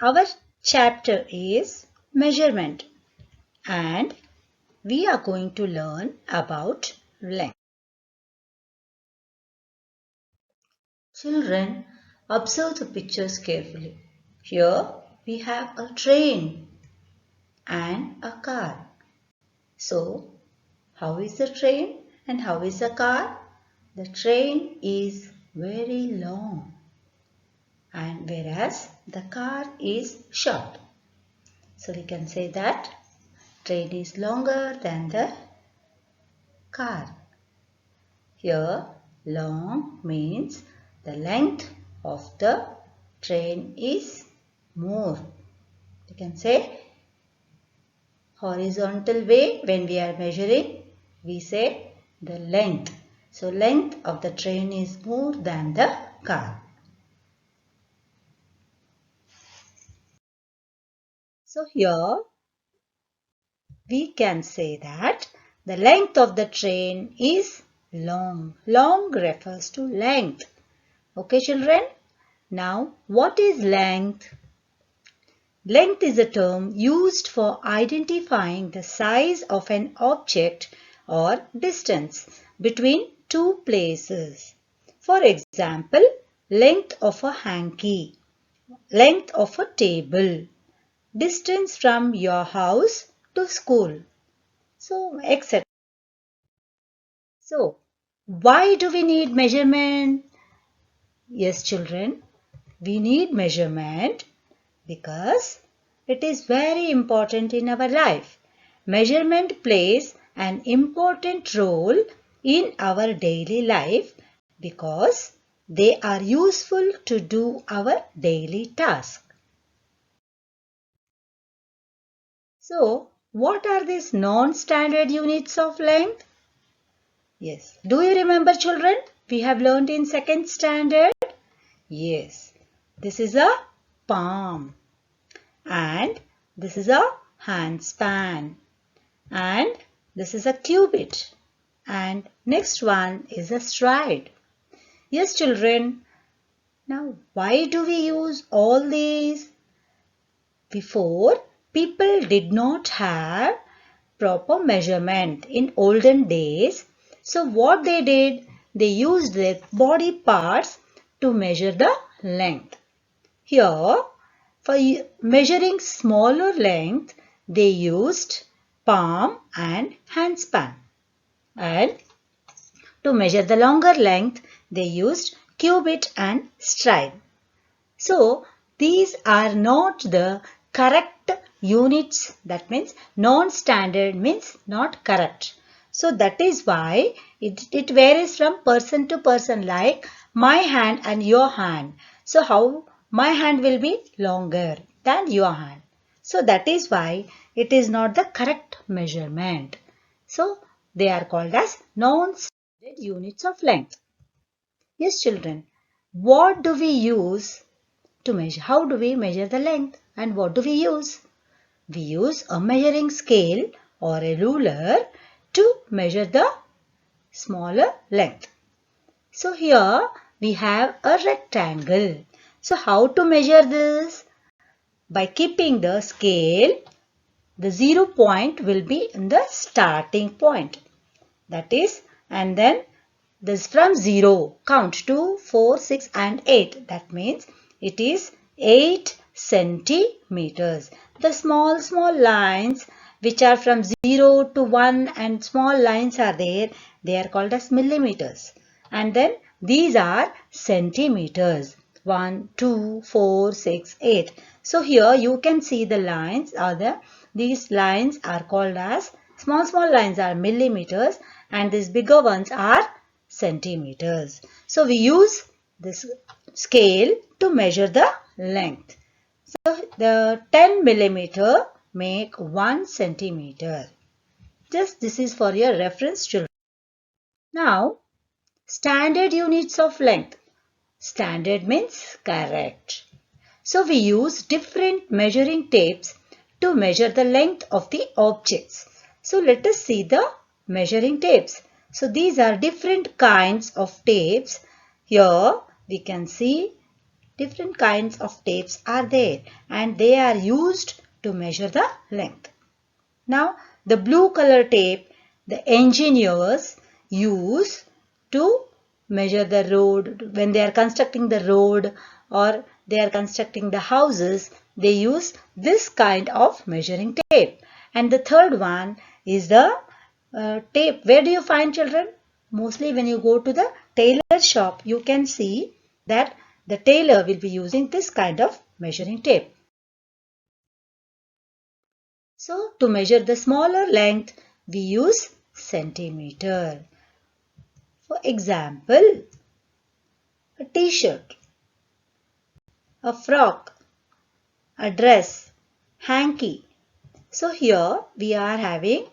Our chapter is measurement and we are going to learn about length. Children, observe the pictures carefully. Here we have a train and a car. So, how is the train and how is the car? The train is very long and whereas the car is short. So we can say that train is longer than the car. Here long means the length of the train is more. You can say horizontal way when we are measuring, we say the length. So length of the train is more than the car. So here we can say that the length of the train is long. Long refers to length. Okay children? Now what is length? Length is a term used for identifying the size of an object or distance between two places. For example, length of a hanky, length of a table, distance from your house to school, so etc. So, why do we need measurement? Yes, children, we need measurement because it is very important in our life. Measurement plays an important role in our daily life because they are useful to do our daily task. So, what are these non-standard units of length? Yes. Do you remember children? We have learned in second standard. Yes. This is a palm and this is a handspan and this is a cubit and next one is a stride. Yes children. Now why do we use all these? Before, people did not have proper measurement in olden days. So what they did, they used their body parts to measure the length. Here, for measuring smaller length, they used palm and handspan. And to measure the longer length, they used cubit and stride. So, these are not the correct units. That means non-standard means not correct. So, that is why it varies from person to person, like my hand and your hand. So, how my hand will be longer than your hand. So, that is why it is not the correct measurement. So, they are called as non-standard units of length. Yes, children, what do we use to measure? How do we measure the length and what do we use? We use a measuring scale or a ruler to measure the smaller length. So here we have a rectangle. So how to measure this? By keeping the scale, the 0 point will be in the starting point. That is, and then this from 0 count 2, 4, 6 and 8. That means it is 8 centimeters. The small lines which are from 0 to 1 and small lines are there. They are called as millimeters. And then these are centimeters. 1, 2, 4, 6, 8. So here you can see the lines are there. These lines are called as small lines are millimeters and these bigger ones are centimeters. So we use this scale to measure the length. So the 10 millimeter make 1 centimeter. Just this is for your reference children. Now standard units of length. Standard means correct. So we use different measuring tapes to measure the length of the objects. So let us see the measuring tapes. So these are different kinds of tapes. Here we can see Different kinds of tapes are there and they are used to measure the length. Now, the blue color tape the engineers use to measure the road. When they are constructing the road or they are constructing the houses, they use this kind of measuring tape. And the third one is the tape. Where do you find, children? Mostly when you go to the tailor shop, you can see that the tailor will be using this kind of measuring tape. So to measure the smaller length, we use centimeter. For example, a t-shirt, a frock, a dress, hanky. So here we are having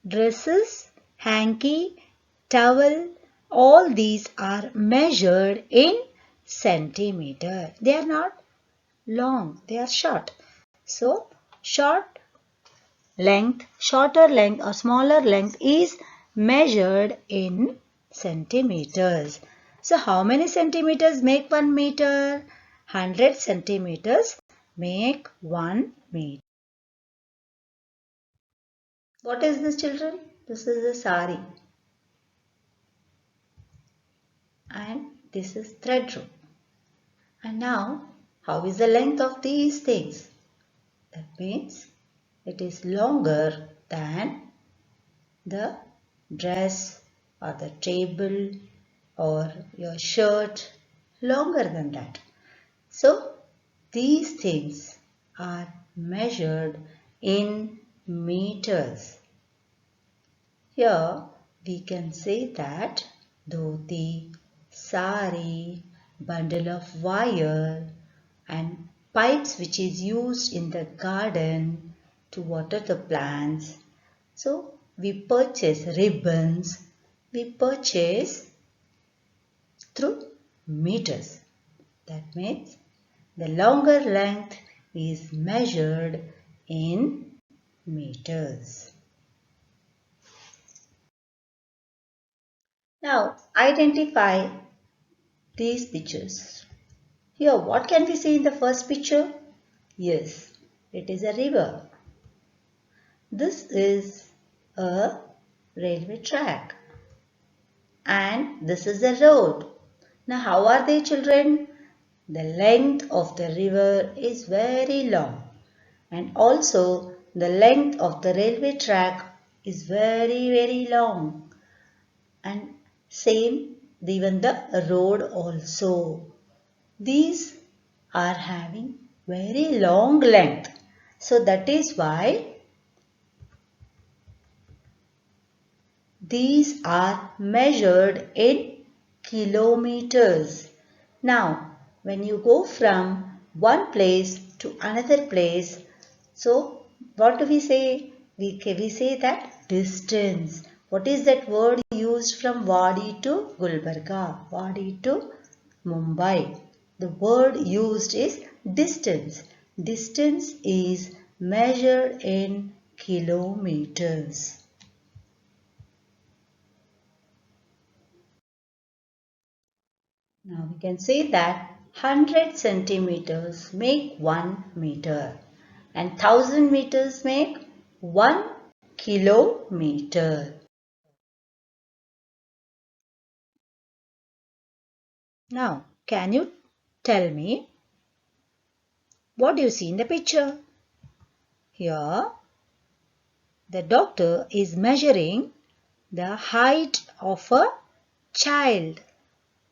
dresses, hanky, towel. All these are measured in centimeter. They are not long, they are short. So shorter length or smaller length is measured in centimeters. So how many centimeters make 1 meter? 100 centimeters make 1 meter. What is this, children? This is a sari. And this is thread rope. And now, how is the length of these things? That means it is longer than the dress or the table or your shirt, longer than that. So these things are measured in meters. Here we can say that dhoti, sari, bundle of wire and pipes which is used in the garden to water the plants. So we purchase ribbons, we purchase through meters. That means the longer length is measured in meters. Now identify these pictures. Here what can we see in the first picture? Yes, it is a river. This is a railway track. And this is a road. Now how are they, children? The length of the river is very long and also the length of the railway track is very long and same even the road also. These are having very long length. So that is why these are measured in kilometers. Now, when you go from one place to another place, so what do we say? We say that distance. What is that word used from Wadi to Gulbarga, Wadi to Mumbai? The word used is distance. Distance is measured in kilometers. Now we can say that 100 centimeters make 1 meter and 1000 meters make 1 kilometer. Now can you tell me what do you see in the picture? Here the doctor is measuring the height of a child.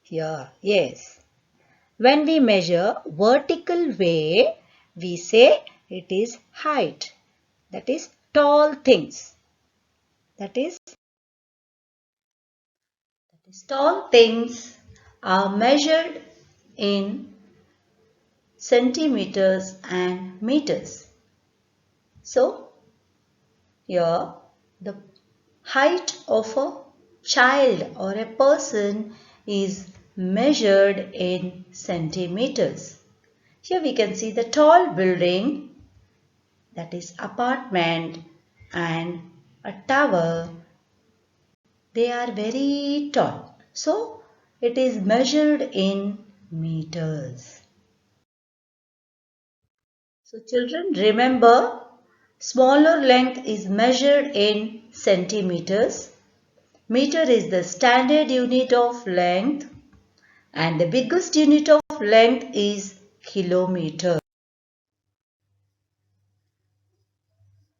Here, yes. When we measure vertical way, we say it is height. That is tall things. That is tall things are measured in centimeters and meters. So, here the height of a child or a person is measured in centimeters. Here we can see the tall building, that is apartment and a tower. They are very tall. So It is measured in meters. So children, remember, smaller length is measured in centimeters. Meter is the standard unit of length and the biggest unit of length is kilometer.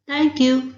Thank you.